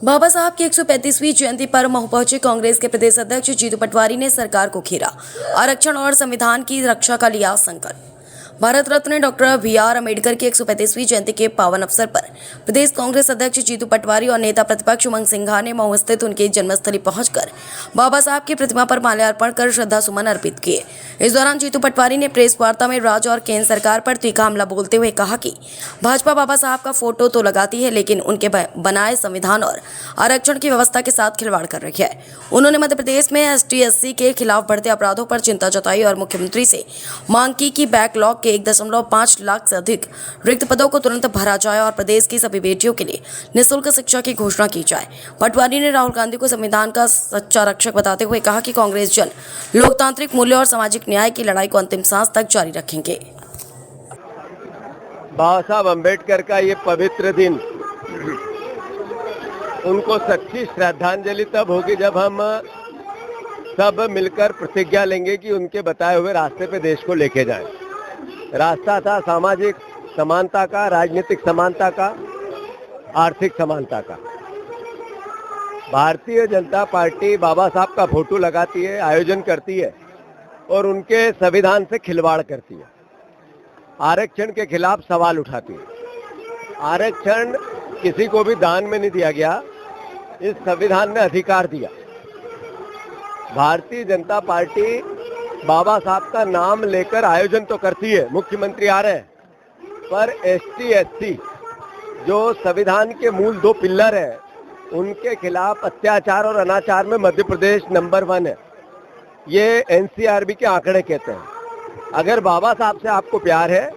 बाबा साहब की 135वीं जयंती पर महू पहुंचे कांग्रेस के प्रदेश अध्यक्ष जीतू पटवारी ने सरकार को घेरा। आरक्षण और संविधान की रक्षा का लिया संकल्प। Bharat Ratna doctor B R. अम्बेडकर की 135वीं जयंती के पावन अवसर पर प्रदेश कांग्रेस अध्यक्ष जीतू पटवारी और नेता प्रतिपक्ष उमंग सिंघा ने महू स्थित उनकी जन्मस्थली पहुंचकर बाबा साहब की प्रतिमा पर माल्यार्पण कर श्रद्धा सुमन अर्पित किए। इस दौरान जीतू पटवारी ने प्रेस वार्ता में राज्य और केंद्र सरकार पर तीखा हमला बोलते हुए कहा कि भाजपा बाबा साहब का फोटो तो लगाती है, लेकिन उनके बनाए संविधान और आरक्षण की व्यवस्था के साथ खिलवाड़ कर रही है। उन्होंने मध्य प्रदेश में एसटी/एससी के खिलाफ बढ़ते अपराधों पर चिंता जताई और मुख्यमंत्री से मांग की कि बैकलॉग के 1.5 लाख से अधिक रिक्त पदों को तुरंत भरा जाए और प्रदेश की सभी बेटियों के लिए निःशुल्क शिक्षा की घोषणा की जाए। पटवारी ने राहुल गांधी को संविधान का सच्चा रक्षक बताते हुए कहा कि कांग्रेस जन लोकतांत्रिक मूल्यों और सामाजिक न्याय की लड़ाई को अंतिम सांस तक जारी रखेंगे। बाबा साहब अम्बेडकर का ये पवित्र दिन, उनको सच्ची श्रद्धांजलि तब होगी जब हम सब मिलकर प्रतिज्ञा लेंगे कि उनके बताए हुए रास्ते पे देश को लेके जाएं। रास्ता था सामाजिक समानता का, राजनीतिक समानता का, आर्थिक समानता का। भारतीय जनता पार्टी बाबा साहब का फोटो लगाती है, आयोजन करती है और उनके संविधान से खिलवाड़ करती है। आरक्षण के खिलाफ सवाल उठाती है। आरक्षण किसी को भी दान में नहीं दिया गया, इस संविधान ने अधिकार दिया। भारतीय जनता पार्टी बाबा साहब का नाम लेकर आयोजन तो करती है, मुख्यमंत्री आ रहे हैं, पर एसटी/एससी जो संविधान के मूल 2 पिल्लर हैं, उनके खिलाफ अत्याचार और अनाचार में मध्य प्रदेश नंबर 1 है। ये एनसीआरबी के आंकड़े कहते हैं। अगर बाबा साहब से आपको प्यार है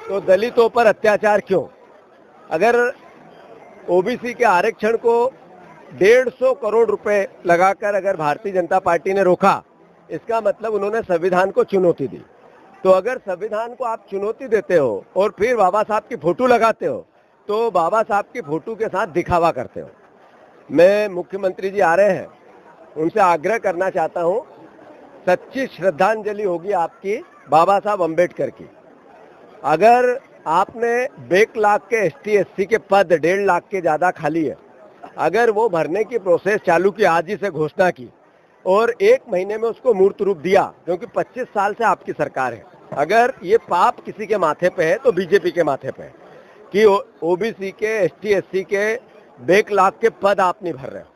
तो दलितों पर अत्याचार क्यों? अगर ओबीसी के आरक्षण को 150 करोड़ रुपए लगाकर अगर भारतीय जनता पार्टी ने रोका, इसका मतलब उन्होंने संविधान को चुनौती दी। तो अगर संविधान को आप चुनौती देते हो और फिर बाबा साहब की फोटो लगाते हो, तो बाबा साहब की फोटो के साथ दिखावा करते हो। मैं मुख्यमंत्री जी आ रहे हैं, उनसे आग्रह करना चाहता हूं, सच्ची श्रद्धांजलि होगी आपकी बाबा साहब अम्बेडकर की। अगर आपने बैकलॉग के एसटी/एससी के पद 1.5 लाख के ज्यादा खाली है, अगर वो भरने की प्रोसेस चालू की, आज ही से घोषणा की और 1 महीने में उसको मूर्त रूप दिया, क्योंकि 25 साल से आपकी सरकार है। अगर ये पाप किसी के माथे पे है तो बीजेपी के माथे पे है कि ओबीसी के, एसटी/एससी के बैकलॉग के पद आप नहीं भर रहे हो।